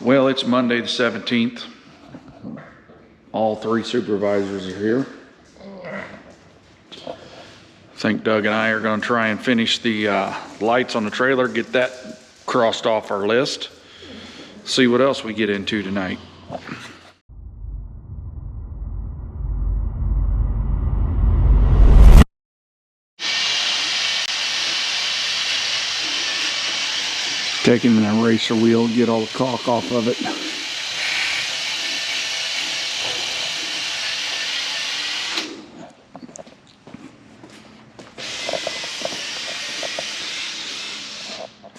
Well, it's Monday the 17th. All three supervisors are here. I think Doug and I are going to try and finish the lights on the trailer, get that crossed off our list. See what else we get into tonight. Taking an eraser wheel, get all the caulk off of it.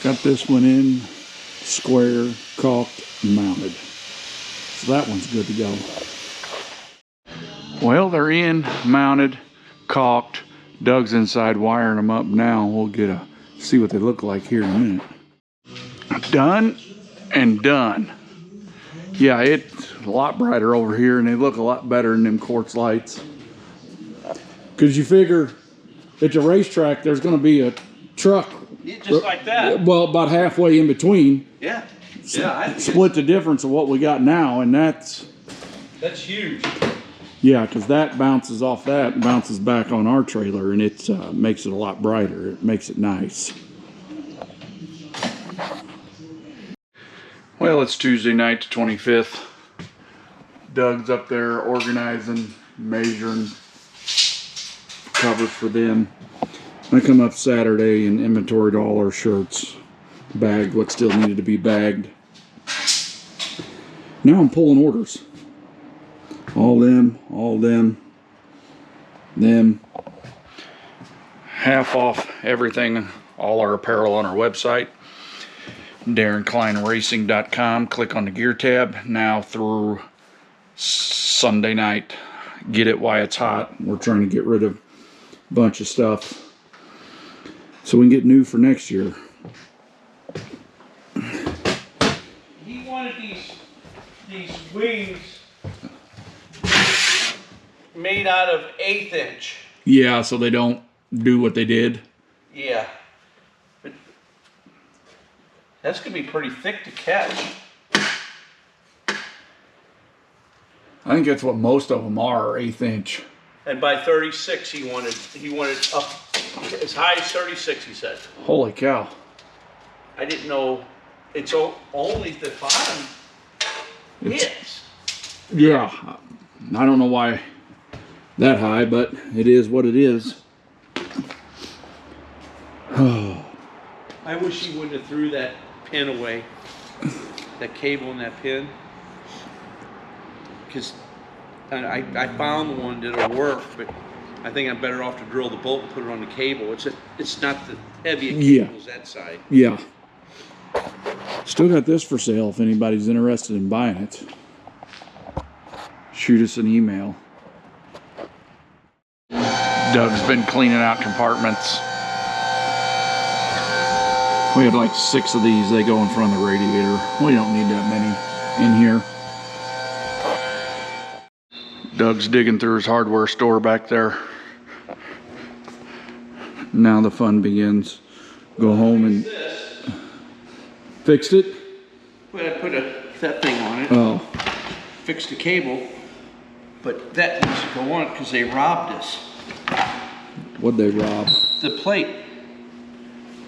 Got this one in, square, caulked, and mounted. So that one's good to go. Well, they're in, mounted, caulked. Doug's inside wiring them up now. We'll see what they look like here in a minute. Done and done. Yeah, it's a lot brighter over here and they look a lot better than them quartz lights. Because you figure at the racetrack there's going to be a truck just like that. Well, about halfway in between. Yeah. Split the difference of what we got now, and that's huge. Yeah, because that bounces off that and bounces back on our trailer, and it makes it a lot brighter. It makes it nice. Well, it's Tuesday night, the 25th. Doug's up there organizing, measuring covers for them. I come up Saturday and inventoried all our shirts, bagged what still needed to be bagged. Now I'm pulling orders. All them, them. Half off everything, all our apparel on our website. DarynKleinRacing.com. Click on the gear tab. Now through Sunday night. Get it while it's hot. We're trying to get rid of a bunch of stuff so we can get new for next year. He wanted these wings made out of 1/8 inch. Yeah, so they don't do what they did. Yeah. But that's gonna be pretty thick to catch. I think that's what most of them are 1/8 inch. And by 36 he wanted up as high as 36, he said. Holy cow. I didn't know it's only the bottom hits. Yeah, I don't know why that high, but it is what it is. I wish he wouldn't have threw that pin away, that cable and that pin, because I found one that'll work, but I think I'm better off to drill the bolt and put it on the cable. It's not the heavy cables that side. Yeah. Still got this for sale if anybody's interested in buying it. Shoot us an email. Doug's been cleaning out compartments. We had like 6 of these. They go in front of the radiator. We don't need that many in here. Doug's digging through his hardware store back there. Now the fun begins. Go home and fixed it. Well, I put that thing on it. Oh. Fixed the cable, but that needs to go on because they robbed us. What'd they rob? The plate.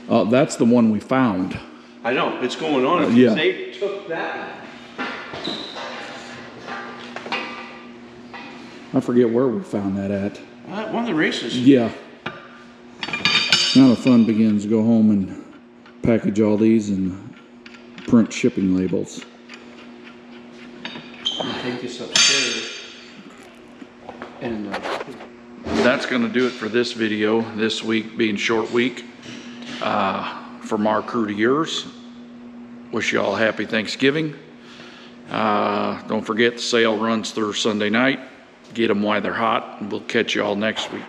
Oh, that's the one we found. I know, it's going on because yeah. they took that one. I forget where we found that at. One of the races. Yeah. Now the fun begins. Go home and package all these and print shipping labels. I'll take this upstairs. And that's going to do it for this video. This week being short week. From our crew to yours. Wish you all a happy Thanksgiving. Don't forget the sale runs through Sunday night. Get them while they're hot, and we'll catch you all next week.